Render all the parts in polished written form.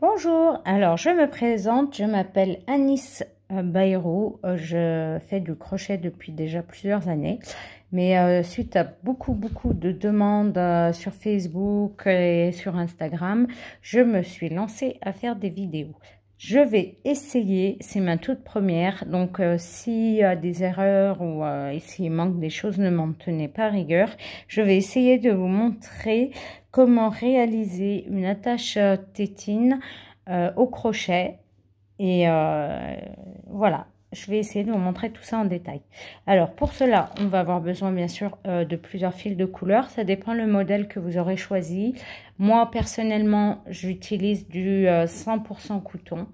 Bonjour, alors je me présente, je m'appelle Anis Bayrou, je fais du crochet depuis déjà plusieurs années, mais suite à beaucoup de demandes sur Facebook et sur Instagram, je me suis lancée à faire des vidéos. Je vais essayer, c'est ma toute première, donc s'il y a des erreurs ou s'il manque des choses, ne m'en tenez pas rigueur. Je vais essayer de vous montrer comment réaliser une attache tétine au crochet. Et voilà, je vais essayer de vous montrer tout ça en détail. Alors pour cela, on va avoir besoin bien sûr de plusieurs fils de couleur. Ça dépend le modèle que vous aurez choisi. Moi personnellement, j'utilise du 100% coton.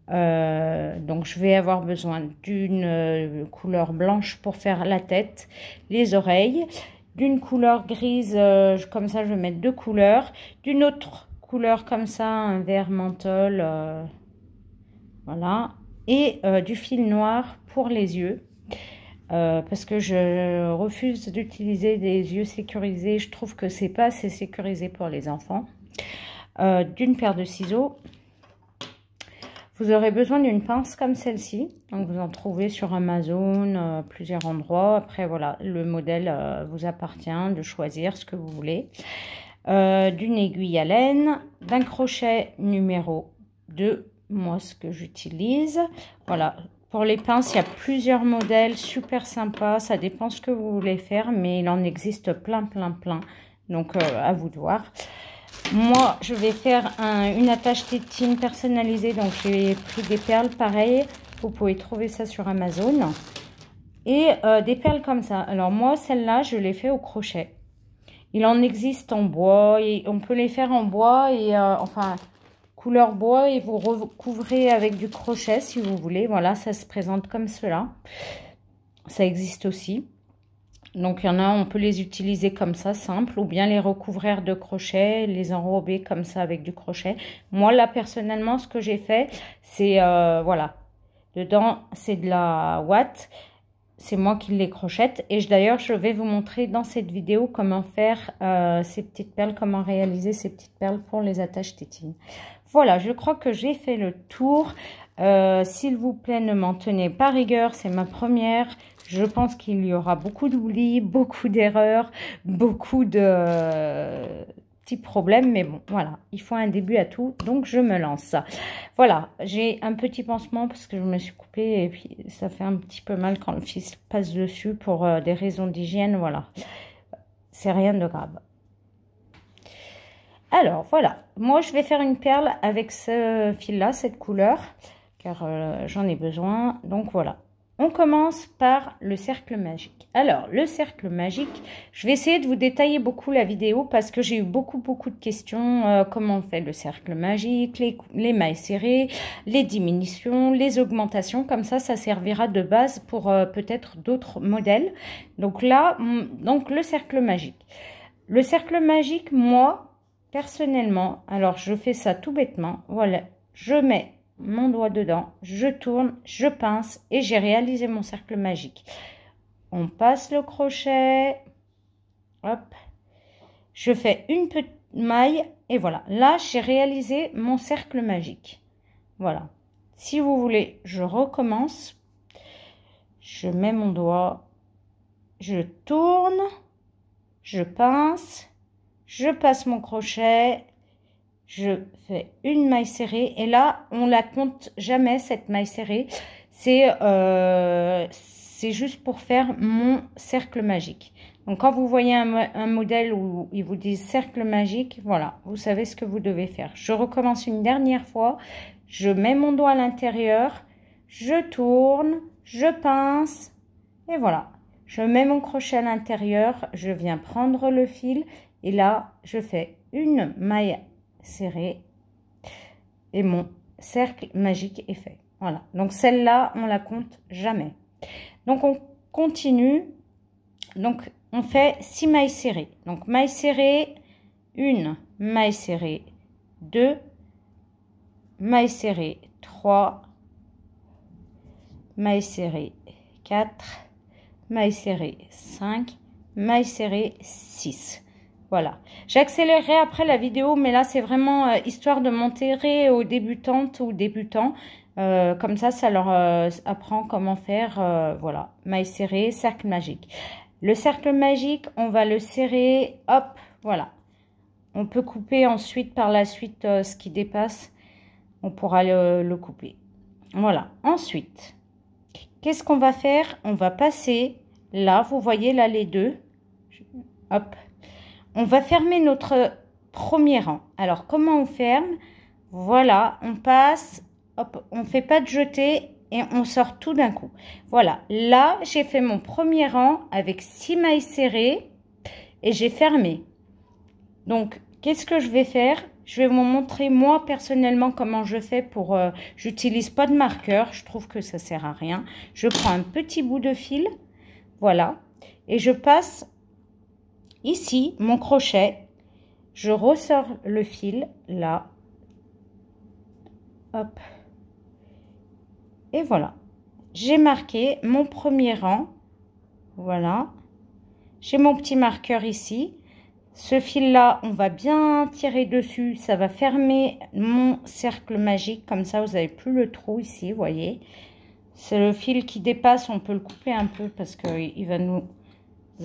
Donc je vais avoir besoin d'une couleur blanche pour faire la tête, les oreilles, d'une couleur grise, comme ça je vais mettre deux couleurs, d'une autre couleur comme ça, un vert menthol, voilà, et du fil noir pour les yeux. Parce que je refuse d'utiliser des yeux sécurisés, je trouve que c'est pas assez sécurisé pour les enfants. D'une paire de ciseaux. Vous aurez besoin d'une pince comme celle-ci. Donc vous en trouvez sur Amazon, plusieurs endroits. Après voilà, le modèle vous appartient de choisir ce que vous voulez. D'une aiguille à laine, d'un crochet numéro 2, moi ce que j'utilise. Voilà. Pour les pinces, il y a plusieurs modèles super sympas. Ça dépend ce que vous voulez faire, mais il en existe plein. Donc, à vous de voir. Moi, je vais faire une attache tétine personnalisée. Donc, j'ai pris des perles pareilles. Vous pouvez trouver ça sur Amazon. Et des perles comme ça. Alors, moi, celle-là, je l'ai fait au crochet. Il en existe en bois. Et on peut les faire en bois et enfin... couleur bois, et vous recouvrez avec du crochet si vous voulez. Voilà, ça se présente comme cela. Ça existe aussi. Donc, il y en a, on peut les utiliser comme ça, simple, ou bien les recouvrir de crochet, les enrober comme ça avec du crochet. Moi, là, personnellement, ce que j'ai fait, c'est, voilà, dedans, c'est de la ouate. C'est moi qui les crochette. Et d'ailleurs, je vais vous montrer dans cette vidéo comment faire ces petites perles, comment réaliser ces petites perles pour les attaches tétines. Voilà, je crois que j'ai fait le tour. S'il vous plaît, ne m'en tenez pas rigueur, c'est ma première. Je pense qu'il y aura beaucoup d'oublis, beaucoup d'erreurs, beaucoup de petits problèmes. Mais bon, voilà, il faut un début à tout, donc je me lance. Voilà, j'ai un petit pansement parce que je me suis coupée et puis ça fait un petit peu mal quand le fil passe dessus pour des raisons d'hygiène. Voilà, c'est rien de grave. Alors, voilà. Moi, je vais faire une perle avec ce fil-là, cette couleur, car j'en ai besoin. Donc, voilà. On commence par le cercle magique. Alors, le cercle magique, je vais essayer de vous détailler beaucoup la vidéo parce que j'ai eu beaucoup de questions. Comment on fait le cercle magique, les mailles serrées, les diminutions, les augmentations. Comme ça servira de base pour peut-être d'autres modèles. Donc là, donc le cercle magique. Le cercle magique, moi... personnellement, alors je fais ça tout bêtement, voilà, je mets mon doigt dedans, je tourne, je pince et j'ai réalisé mon cercle magique. On passe le crochet, hop, je fais une petite maille et voilà, là j'ai réalisé mon cercle magique. Voilà, si vous voulez, je recommence, je mets mon doigt, je tourne, je pince, je passe mon crochet, je fais une maille serrée et là on la compte jamais cette maille serrée, c'est juste pour faire mon cercle magique. Donc quand vous voyez un modèle où ils vous disent cercle magique, voilà, vous savez ce que vous devez faire. Je recommence une dernière fois, je mets mon doigt à l'intérieur, je tourne, je pince et voilà. Je mets mon crochet à l'intérieur, je viens prendre le fil et là, je fais une maille serrée et mon cercle magique est fait. Voilà, donc celle-là, on la compte jamais. Donc, on continue. Donc, on fait 6 mailles serrées. Donc, maille serrée, 1, maille serrée, 2, maille serrée, 3, maille serrée, 4, maille serrée, 5, maille serrée, 6. Voilà. J'accélérerai après la vidéo, mais là, c'est vraiment histoire de montrer aux débutantes ou débutants. Comme ça leur apprend comment faire, voilà, maille serrée, cercle magique. Le cercle magique, on va le serrer, hop, voilà. On peut couper ensuite, par la suite, ce qui dépasse, on pourra le couper. Voilà. Ensuite, qu'est-ce qu'on va faire? On va passer, là, vous voyez, là, les deux. Hop. On va fermer notre premier rang. Alors, comment on ferme? Voilà, on passe, hop, on ne fait pas de jeté et on sort tout d'un coup. Voilà, là, j'ai fait mon premier rang avec 6 mailles serrées et j'ai fermé. Donc, qu'est-ce que je vais faire? Je vais vous montrer moi personnellement comment je fais pour... j'utilise pas de marqueur, je trouve que ça sert à rien. Je prends un petit bout de fil, voilà, et je passe ici mon crochet. Je ressors le fil, là. Hop. Et voilà. J'ai marqué mon premier rang. Voilà. J'ai mon petit marqueur ici. Ce fil-là, on va bien tirer dessus. Ça va fermer mon cercle magique. Comme ça, vous n'avez plus le trou ici, vous voyez. C'est le fil qui dépasse. On peut le couper un peu parce qu'il va nous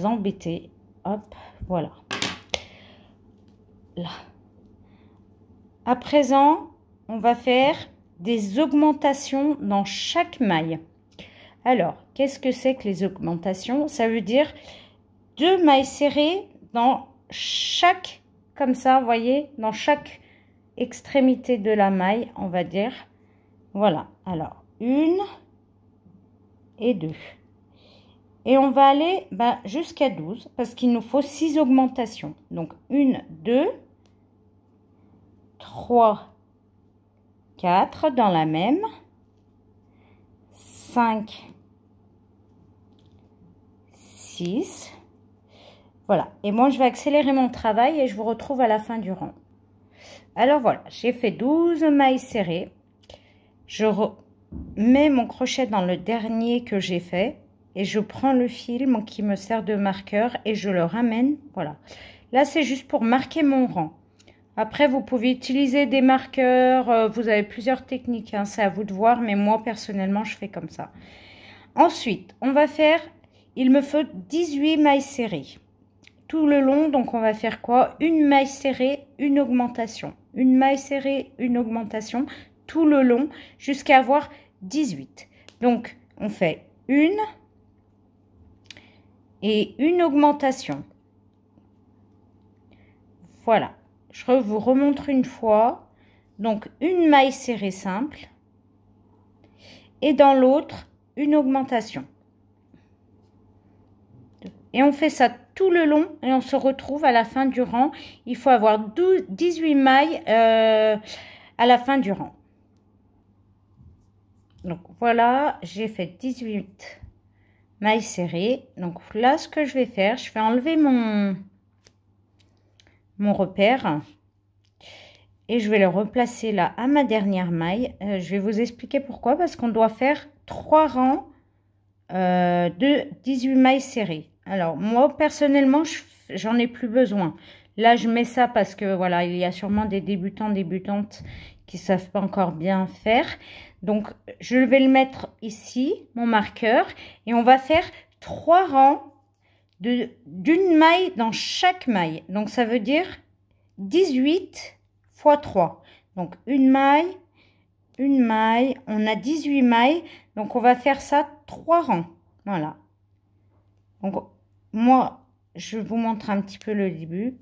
embêter. Hop, voilà. Là. À présent, on va faire des augmentations dans chaque maille. Alors, qu'est-ce que c'est que les augmentations? Ça veut dire 2 mailles serrées dans chaque, comme ça, vous voyez, dans chaque extrémité de la maille, on va dire. Voilà, alors, 1 et 2. Et on va aller jusqu'à 12 parce qu'il nous faut 6 augmentations. Donc, 1, 2, 3, 4 dans la même, 5, 6, voilà. Et moi, je vais accélérer mon travail et je vous retrouve à la fin du rang. Alors voilà, j'ai fait 12 mailles serrées. Je mets mon crochet dans le dernier que j'ai fait et je prends le fil qui me sert de marqueur et je le ramène. Voilà. Là, c'est juste pour marquer mon rang. Après, vous pouvez utiliser des marqueurs, vous avez plusieurs techniques, hein, c'est à vous de voir, mais moi, personnellement, je fais comme ça. Ensuite, on va faire, il me faut 18 mailles serrées. Tout le long, donc on va faire quoi? Une maille serrée, une augmentation. Une maille serrée, une augmentation, tout le long, jusqu'à avoir 18. Donc, on fait une et une augmentation. Voilà. Je vous remontre une fois. Donc, une maille serrée simple. Et dans l'autre, une augmentation. Et on fait ça tout le long. Et on se retrouve à la fin du rang. Il faut avoir 18 mailles à la fin du rang. Donc, voilà. J'ai fait 18 mailles serrées. Donc, là, ce que je vais faire, je vais enlever mon repère et je vais le replacer là à ma dernière maille. Je vais vous expliquer pourquoi, parce qu'on doit faire 3 rangs de 18 mailles serrées. Alors moi personnellement j'en ai plus besoin. Là je mets ça parce que voilà, il y a sûrement des débutants, débutantes qui savent pas encore bien faire. Donc je vais le mettre ici, mon marqueur, et on va faire 3 rangs d'une maille dans chaque maille. Donc ça veut dire 18 fois 3. Donc une maille, on a 18 mailles. Donc on va faire ça 3 rangs. Voilà. Donc moi, je vous montre un petit peu le début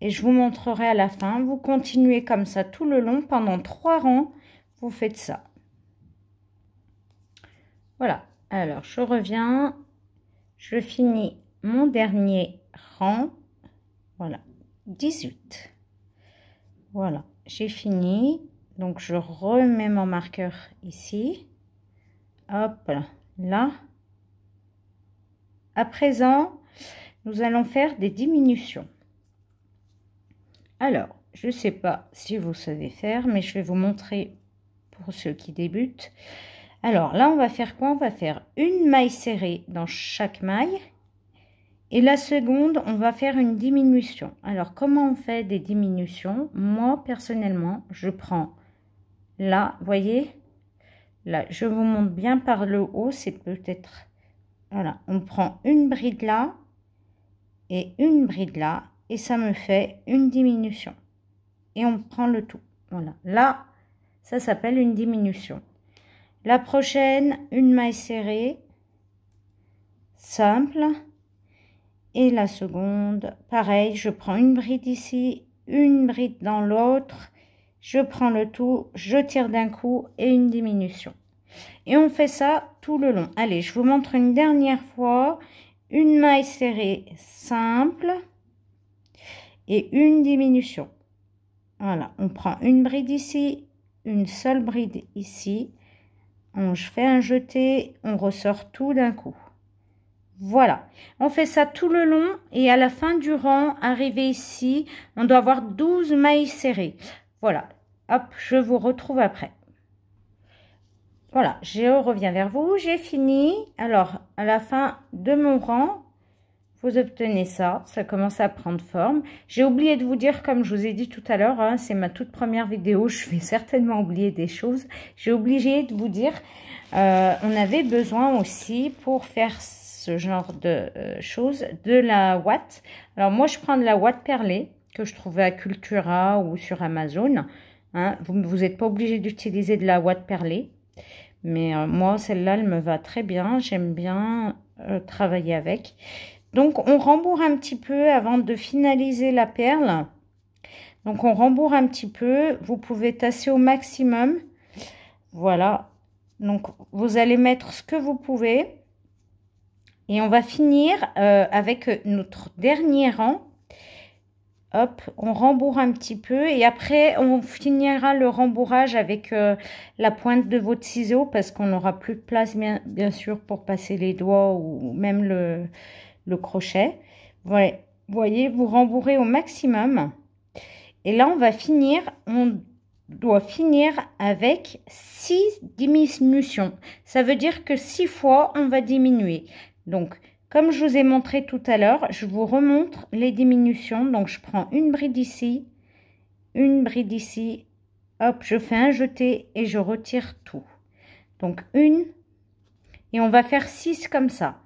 et je vous montrerai à la fin. Vous continuez comme ça tout le long pendant 3 rangs. Vous faites ça. Voilà. Alors je reviens. Je finis mon dernier rang. Voilà, 18. Voilà, j'ai fini. Donc je remets mon marqueur ici. Hop, là. À présent, nous allons faire des diminutions. Alors, je ne sais pas si vous savez faire, mais je vais vous montrer pour ceux qui débutent. Alors là, on va faire quoi? On va faire une maille serrée dans chaque maille Et la seconde, on va faire une diminution. Alors, comment on fait des diminutions? Moi, personnellement, je prends là, voyez, là, je vous montre bien par le haut, c'est peut-être, voilà, on prend une bride là et une bride là, et ça me fait une diminution. Et on prend le tout, voilà. Là, ça s'appelle une diminution. La prochaine, une maille serrée, simple. Et la seconde, pareil, je prends une bride ici, une bride dans l'autre, je prends le tout, je tire d'un coup et une diminution. Et on fait ça tout le long. Allez, je vous montre une dernière fois. Une maille serrée simple et une diminution. Voilà, on prend une bride ici, une seule bride ici. On fait un jeté, on ressort tout d'un coup. Voilà, on fait ça tout le long et à la fin du rang, arrivé ici, on doit avoir 12 mailles serrées. Voilà, hop, je vous retrouve après. Voilà, je reviens vers vous, j'ai fini. Alors, à la fin de mon rang, vous obtenez ça, ça commence à prendre forme. J'ai oublié de vous dire, comme je vous ai dit tout à l'heure, hein, c'est ma toute première vidéo, je vais certainement oublier des choses. J'ai oublié de vous dire, on avait besoin aussi pour faire ce genre de choses, de la ouate. Alors moi, je prends de la ouate perlée que je trouvais à Cultura ou sur Amazon. Hein. Vous n'êtes pas obligé d'utiliser de la ouate perlée. Mais moi, celle-là, elle me va très bien. J'aime bien travailler avec. Donc, on rembourre un petit peu avant de finaliser la perle. Donc, on rembourre un petit peu. Vous pouvez tasser au maximum. Voilà. Donc, vous allez mettre ce que vous pouvez. Et on va finir avec notre dernier rang. Hop, on rembourre un petit peu. Et après, on finira le rembourrage avec la pointe de votre ciseau. Parce qu'on n'aura plus de place, bien sûr, pour passer les doigts ou même le crochet. Voilà. Vous voyez, vous rembourrez au maximum. Et là, on doit finir avec 6 diminutions. Ça veut dire que 6 fois, on va diminuer. Donc, comme je vous ai montré tout à l'heure, je vous remontre les diminutions. Donc, je prends une bride ici, une bride ici. Hop, je fais un jeté et je retire tout. Donc, une. Et on va faire 6 comme ça.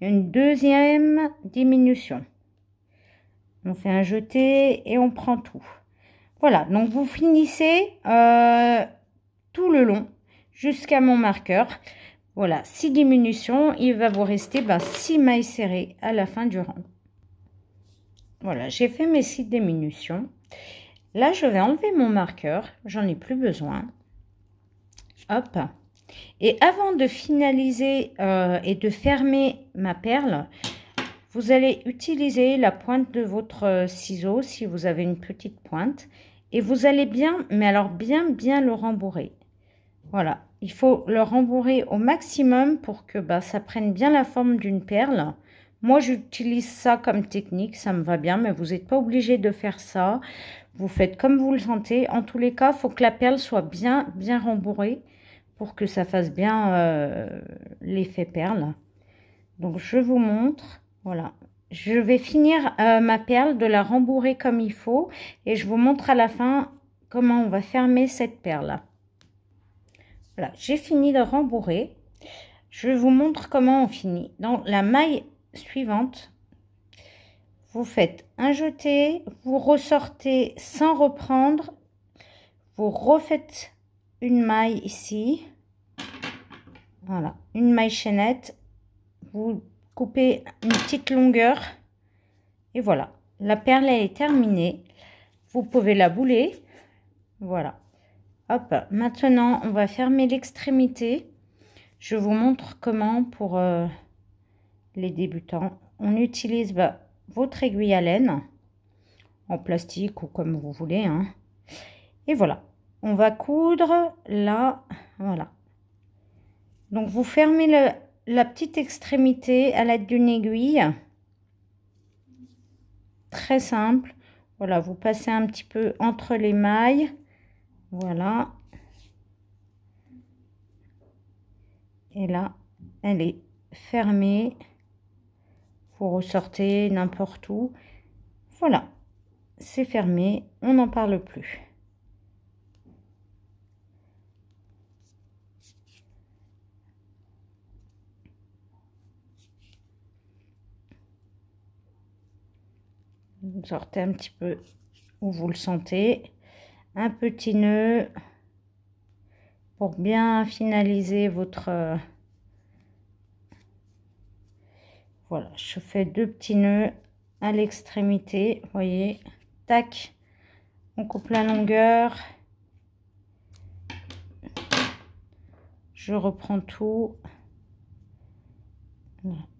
Une deuxième diminution. On fait un jeté et on prend tout. Voilà, donc vous finissez tout le long jusqu'à mon marqueur. Voilà, 6 diminutions. Il va vous rester 6 mailles serrées à la fin du rang. Voilà, j'ai fait mes 6 diminutions. Là, je vais enlever mon marqueur. J'en ai plus besoin. Hop. Et avant de finaliser et de fermer ma perle, vous allez utiliser la pointe de votre ciseau si vous avez une petite pointe. Et vous allez bien, mais alors bien le rembourrer. Voilà, il faut le rembourrer au maximum pour que ça prenne bien la forme d'une perle. Moi, j'utilise ça comme technique, ça me va bien, mais vous n'êtes pas obligé de faire ça. Vous faites comme vous le sentez. En tous les cas, il faut que la perle soit bien rembourrée pour que ça fasse bien l'effet perle. Donc, je vous montre. Voilà. Je vais finir ma perle, de la rembourrer comme il faut. Et je vous montre à la fin comment on va fermer cette perle. Voilà, j'ai fini de rembourrer. Je vous montre comment on finit. Dans la maille suivante, vous faites un jeté, vous ressortez sans reprendre, vous refaites une maille ici, voilà, une maille chaînette, vous coupez une petite longueur et voilà, la perle elle est terminée. Vous pouvez la bouler, voilà. Hop, maintenant on va fermer l'extrémité. Je vous montre comment pour les débutants. On utilise votre aiguille à laine en plastique ou comme vous voulez. Hein. Et voilà, on va coudre là, voilà. Donc vous fermez la petite extrémité à l'aide d'une aiguille. Très simple. Voilà, vous passez un petit peu entre les mailles. Voilà. Et là, elle est fermée. Vous ressortez n'importe où. Voilà, c'est fermé, on n'en parle plus. Vous sortez un petit peu où vous le sentez. Un petit nœud pour bien finaliser votre... Voilà, je fais 2 petits nœuds à l'extrémité, vous voyez, tac, on coupe la longueur, je reprends tout,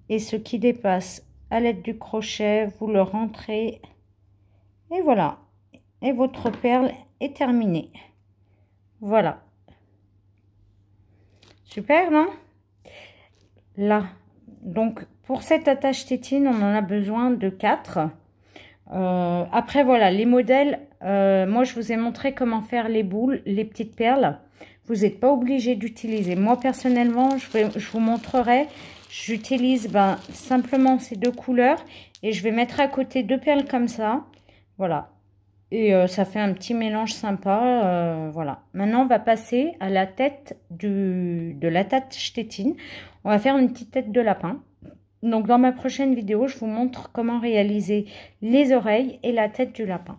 et ce qui dépasse à l'aide du crochet, vous le rentrez, et voilà, et votre perle est terminée. Voilà, super, non? Là, donc pour cette attache tétine, on en a besoin de 4. Après, voilà, les modèles, moi, je vous ai montré comment faire les boules, les petites perles. Vous n'êtes pas obligé d'utiliser. Moi, personnellement, je vous montrerai. J'utilise simplement ces 2 couleurs et je vais mettre à côté 2 perles comme ça. Voilà. Et ça fait un petit mélange sympa. Voilà. Maintenant, on va passer à la tête de l'attache tétine. On va faire une petite tête de lapin. Donc, dans ma prochaine vidéo, je vous montre comment réaliser les oreilles et la tête du lapin.